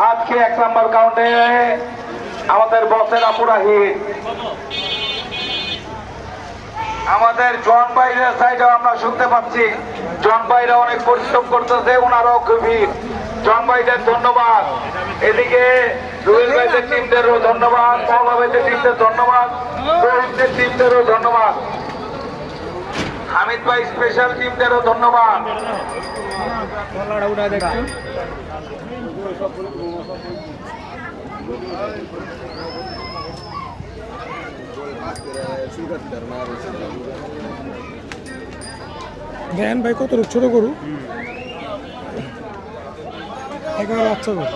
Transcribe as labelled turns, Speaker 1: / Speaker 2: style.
Speaker 1: আজকে 1 নম্বর কাউন্টে আমাদের বসের আপুরা হিট। আমাদের জন ভাইয়ের সাইডেও আমরা শুনতে পাচ্ছি, জন ভাইরা অনেক পরিশ্রম করতেছে, ওনারাও গভীর। জন ভাইদের ধন্যবাদ। এদিকে রুবেল ভাইদের টিমদেরও ধন্যবাদ, মহলা ভাইদের টিমদের ধন্যবাদ, রোহিতদের টিমদেরও ধন্যবাদ, হামিদ ভাই স্পেশাল টিমদেরও ধন্যবাদ।
Speaker 2: দেন ভাই কত ছোট গরু 11 বাচ্চা গরু